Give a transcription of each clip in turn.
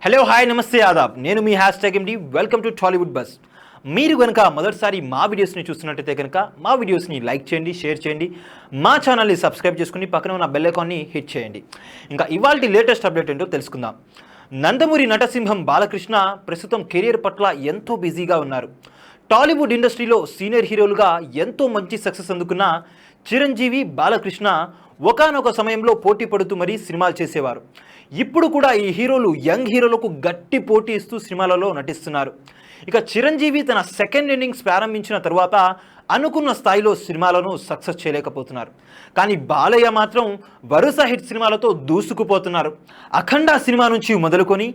Hello hi నమస్తే ఆదాబ్ నేను మీ #MD welcome to Tollywood bus. మీరు కనుక మొదటిసారి మా వీడియోస్ని చూస్తున్నట్టయితే కనుక మా వీడియోస్ని లైక్ చేయండి, షేర్ చేయండి, మా ఛానల్ని సబ్స్క్రైబ్ చేసుకుని పక్కన ఉన్న బెల్ ఐకాన్ని హిట్ చేయండి. ఇంకా ఇవాల్టి లేటెస్ట్ అప్డేట్ ఏంటో తెలుసుకుందాం. నందమూరి నటసింహం బాలకృష్ణ ప్రస్తుతం కెరియర్ పట్ల ఎంతో బిజీగా ఉన్నారు. టాలీవుడ్ ఇండస్ట్రీలో సీనియర్ హీరోలుగా ఎంతో మంచి సక్సెస్ అందుకున్న చిరంజీవి, బాలకృష్ణ ఒకానొక సమయంలో పోటీ పడుతూ మరీ సినిమాలు చేసేవారు. ఇప్పుడు కూడా ఈ హీరోలు యంగ్ హీరోలకు గట్టి పోటీ ఇస్తూ సినిమాలలో నటిస్తున్నారు. ఇక చిరంజీవి తన సెకండ్ ఇన్నింగ్స్ ప్రారంభించిన తర్వాత అనుకున్న స్థాయిలో సినిమాలను సక్సెస్ చేయలేకపోతున్నారు. కానీ బాలయ్య మాత్రం వరుస హిట్ సినిమాలతో దూసుకుపోతున్నారు. అఖండ సినిమా నుంచి మొదలుకొని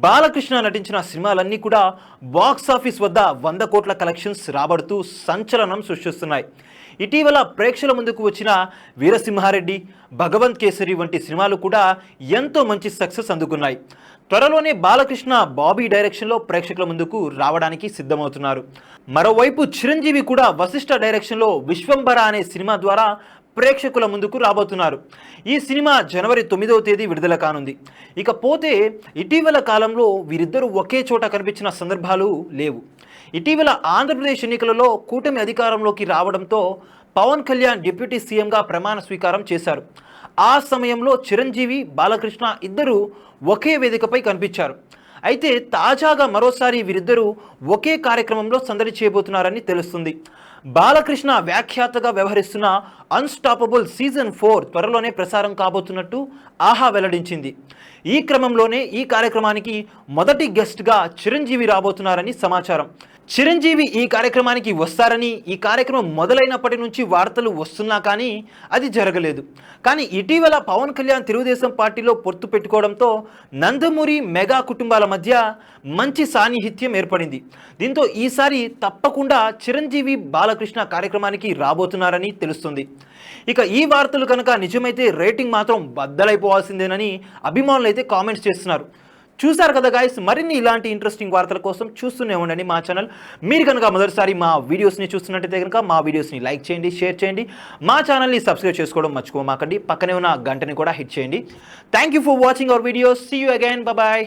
బాలకృష్ణ నటించిన సినిమాలన్నీ కూడా బాక్స్ ఆఫీస్ వద్ద 100 కోట్ల కలెక్షన్స్ రాబడుతూ సంచలనం సృష్టిస్తున్నాయి. ఇటీవల ప్రేక్షకుల ముందుకు వచ్చిన వీరసింహారెడ్డి, భగవంత్ కేసరి వంటి సినిమాలు కూడా ఎంతో మంచి సక్సెస్ అందుకున్నాయి. త్వరలోనే బాలకృష్ణ బాబీ డైరెక్షన్లో ప్రేక్షకుల ముందుకు రావడానికి సిద్ధమవుతున్నారు. మరోవైపు చిరంజీవి కూడా వశిష్ఠ డైరెక్షన్లో విశ్వంబర అనే సినిమా ద్వారా ప్రేక్షకుల ముందుకు రాబోతున్నారు. ఈ సినిమా జనవరి 9వ తేదీ విడుదల కానుంది. ఇకపోతే ఇటీవల కాలంలో వీరిద్దరూ ఒకే చోట కనిపించిన సందర్భాలు లేవు. ఇటీవల ఆంధ్రప్రదేశ్ ఎన్నికలలో కూటమి అధికారంలోకి రావడంతో పవన్ కళ్యాణ్ డిప్యూటీ సీఎంగా ప్రమాణ స్వీకారం చేశారు. ఆ సమయంలో చిరంజీవి, బాలకృష్ణ ఇద్దరు ఒకే వేదికపై కనిపించారు. అయితే తాజాగా మరోసారి వీరిద్దరూ ఒకే కార్యక్రమంలో సందడి చేయబోతున్నారని తెలుస్తుంది. బాలకృష్ణ వ్యాఖ్యాతగా వ్యవహరిస్తున్న అన్స్టాపబుల్ సీజన్ 4 త్వరలోనే ప్రసారం కాబోతున్నట్టు ఆహా వెల్లడించింది. ఈ క్రమంలోనే ఈ కార్యక్రమానికి మొదటి గెస్ట్గా చిరంజీవి రాబోతున్నారని సమాచారం. చిరంజీవి ఈ కార్యక్రమానికి వస్తారని ఈ కార్యక్రమం మొదలైనప్పటి నుంచి వార్తలు వస్తున్నా కానీ అది జరగలేదు. కానీ ఇటీవల పవన్ కళ్యాణ్ తెలుగుదేశం పార్టీలో పొత్తు పెట్టుకోవడంతో నందమూరి మెగా కుటుంబాల మధ్య మంచి సాన్నిహిత్యం ఏర్పడింది. దీంతో ఈసారి తప్పకుండా చిరంజీవి, బాలకృష్ణ కార్యక్రమానికి రాబోతున్నారని తెలుస్తుంది. ఇక ఈ వార్తలు కనుక నిజమైతే రేటింగ్ మాత్రం బద్దలైపోవాల్సిందేనని అభిమానులు అయితే కామెంట్స్ చేస్తున్నారు. చూసారు కదా గాయస్, మరిన్ని ఇలాంటి ఇంట్రెస్టింగ్ వార్తల కోసం చూస్తూనే ఉండండి మా ఛానల్. మీరు కనుక మొదటిసారి మా వీడియోస్ని చూస్తున్నట్టయితే కనుక మా వీడియోస్ని లైక్ చేయండి, షేర్ చేయండి, మా ఛానల్ని సబ్స్క్రైబ్ చేసుకోవడం మర్చిపోమాకండి. పక్కనే ఉన్న గంటని కూడా హిట్ చేయండి. Thank you for watching our videos. See you again. Bye.